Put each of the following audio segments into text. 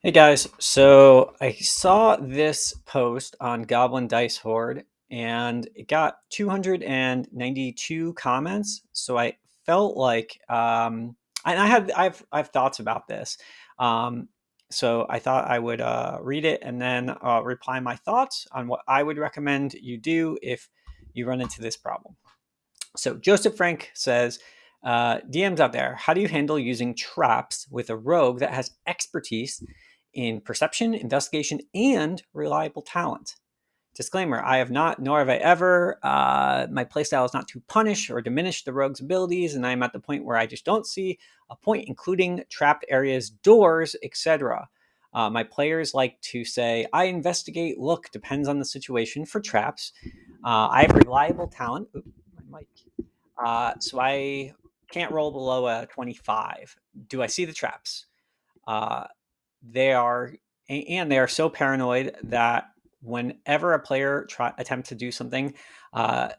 Hey guys, so I saw this post on Goblin Dice Horde and it got 292 comments. So I felt like and I've thoughts about this. Um, so I thought I would read it and then reply my thoughts on what I would recommend you do if you run into this problem. So Joseph Frank says, DMs out there, how do you handle using traps with a rogue that has expertise in perception, investigation, and reliable talent? Disclaimer, I have not, nor have I ever. My playstyle is not to punish or diminish the rogue's abilities, and I am at the point where I just don't see a point, including trapped areas, doors, etc. My players like to say, I investigate, look, depends on the situation for traps. I have reliable talent. Oops, my mic. So I can't roll below a 25. Do I see the traps? Uh, they are, and they are so paranoid that whenever a player attempts to do something, uh,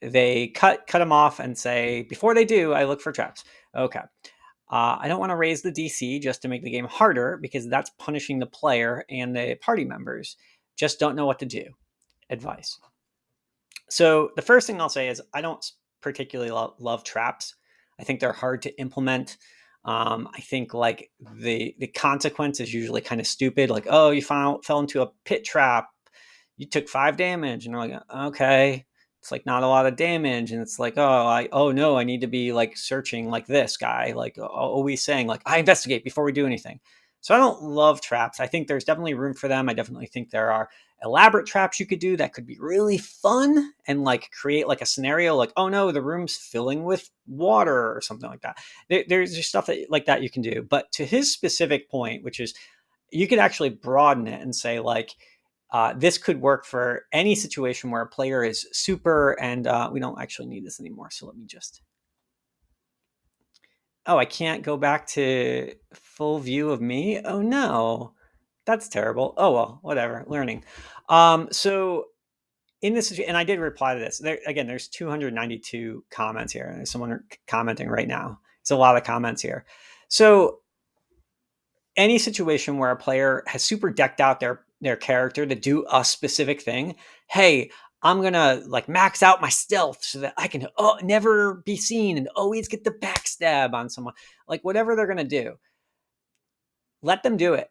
they cut them off and say, before they do, I look for traps. Okay. I don't want to raise the DC just to make the game harder because that's punishing the player and the party members. Just don't know what to do. Advice. So the first thing I'll say is I don't particularly love traps. I think they're hard to implement. I think like the consequence is usually kind of stupid. Like, oh, you fell into a pit trap, you took 5 damage, and you're like, okay, it's like not a lot of damage, and it's like, oh no, I need to be like searching like this guy, like always saying like I investigate before we do anything. So I don't love traps. I think there's definitely room for them. I definitely think there are elaborate traps you could do that could be really fun and like create like a scenario like, oh no, the room's filling with water or something like that. There's just stuff that like that you can do. But to his specific point, which is you could actually broaden it and say like, this could work for any situation where a player is super and we don't actually need this anymore. So let me just, oh, I can't go back to full view of me. Oh no, that's terrible. Oh well, whatever, learning. So in this, and I did reply to this. There again, there's 292 comments here, and there's someone commenting right now. It's a lot of comments here. So any situation where a player has super decked out their character to do a specific thing, hey, I'm gonna like max out my stealth so that I can never be seen and always get the backstab on someone. Like whatever they're gonna do, let them do it.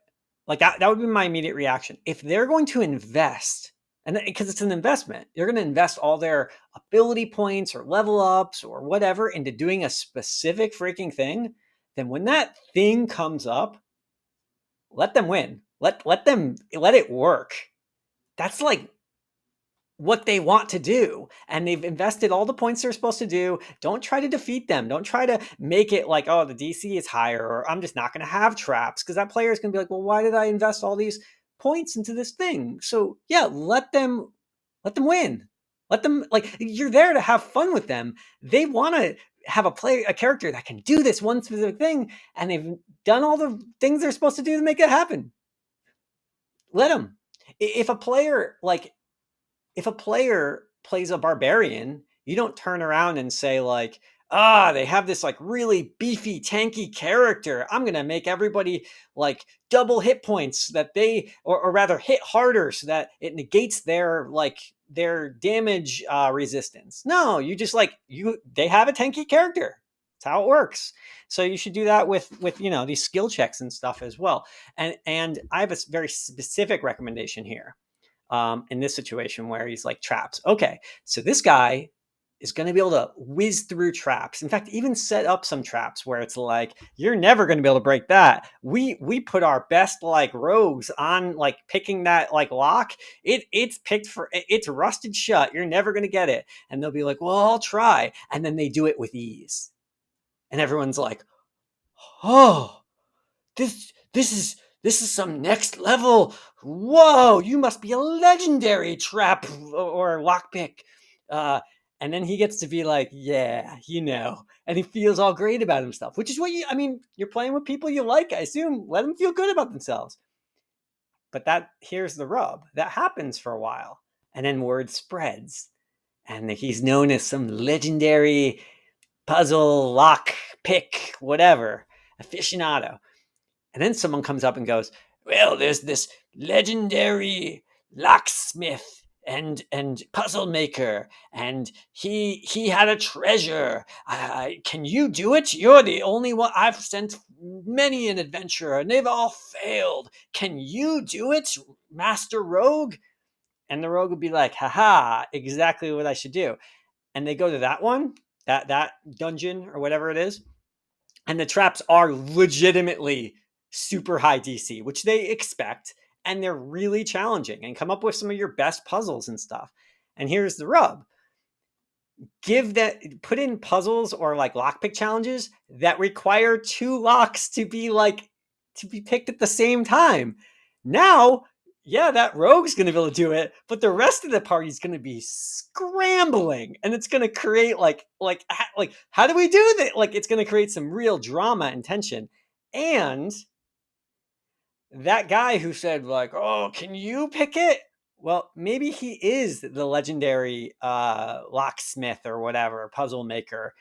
Like that would be my immediate reaction. If they're going to invest, and because it's an investment, you're going to invest all their ability points or level ups or whatever into doing a specific freaking thing, then when that thing comes up, let them win. Let it work. That's like what they want to do, and they've invested all the points they're supposed to do. Don't try to defeat them. Don't try to make it like, oh, the DC is higher, or I'm just not going to have traps, because that player is going to be like, well, why did I invest all these points into this thing? So yeah, let them win. Let them, like, you're there to have fun with them. They want to have a character that can do this one specific thing, and they've done all the things they're supposed to do to make it happen. Let them. If a player like if a player plays a barbarian, you don't turn around and say like, they have this like really beefy, tanky character. I'm gonna make everybody like double hit points that or rather hit harder so that it negates their damage resistance. No, you just like they have a tanky character. That's how it works. So you should do that with these skill checks and stuff as well. And I have a very specific recommendation here in this situation where he's like traps. Okay, so this guy is going to be able to whiz through traps. In fact, even set up some traps where it's like you're never going to be able to break that. We put our best like rogues on like picking that like lock. It's rusted shut. You're never going to get it. And they'll be like, well, I'll try. And then they do it with ease. And everyone's like, oh, this is some next level. Whoa, you must be a legendary trap or lockpick. Uh, and then he gets to be like, yeah, and he feels all great about himself, which is you're playing with people you like, I assume. Let them feel good about themselves. But here's the rub. That happens for a while, and then word spreads, and he's known as some legendary puzzle lock pick, whatever, aficionado. And then someone comes up and goes, well, there's this legendary locksmith and puzzle maker, and he had a treasure. Can you do it? You're the only one. I've sent many an adventurer, and they've all failed. Can you do it, Master Rogue? And the rogue would be like, haha, exactly what I should do. And they go to that one, that dungeon or whatever it is, and the traps are legitimately super high DC, which they expect, and they're really challenging and come up with some of your best puzzles and stuff. And here's the rub: put in puzzles or like lockpick challenges that require two locks to be picked at the same time. Now, yeah, that rogue's going to be able to do it, but the rest of the party's going to be scrambling, and it's going to create like how do we do that? Like it's going to create some real drama and tension. And that guy who said like, "Oh, can you pick it?" Well, maybe he is the legendary locksmith or whatever, puzzle maker,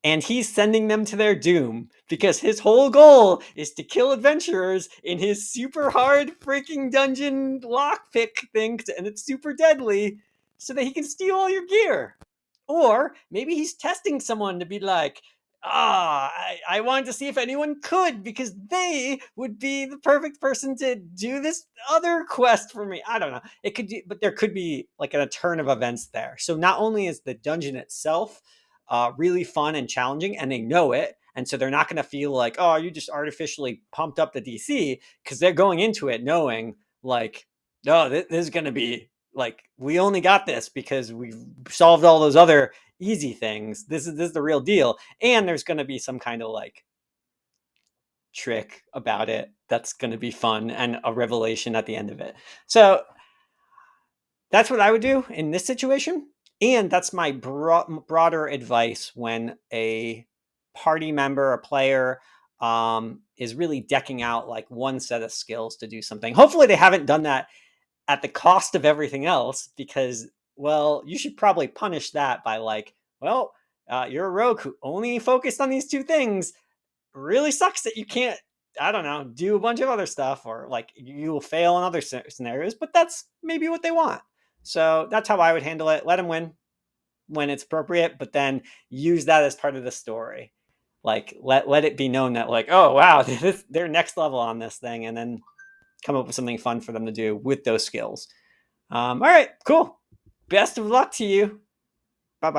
and he's sending them to their doom because his whole goal is to kill adventurers in his super hard freaking dungeon lockpick thing, and it's super deadly, so that he can steal all your gear. Or maybe he's testing someone to be like, I wanted to see if anyone could because they would be the perfect person to do this other quest for me. I don't know. It could, but there could be like a turn of events there. So not only is the dungeon itself really fun and challenging, and they know it, and so they're not going to feel like, oh, you just artificially pumped up the DC, because they're going into it knowing like, no, this is going to be like, we only got this because we've solved all those other easy things. This is the real deal, and there's going to be some kind of like trick about it that's going to be fun and a revelation at the end of it. So that's what I would do in this situation. And that's my broader advice when a party member, a player, is really decking out like one set of skills to do something. Hopefully, they haven't done that at the cost of everything else, because, well, you should probably punish that by like, well, you're a rogue who only focused on these two things. Really sucks that you can't, I don't know, do a bunch of other stuff, or like you will fail in other scenarios, but that's maybe what they want. So that's how I would handle it. Let them win when it's appropriate, but then use that as part of the story. Like let it be known that like, oh wow, they're next level on this thing, and then come up with something fun for them to do with those skills. All right, cool. Best of luck to you.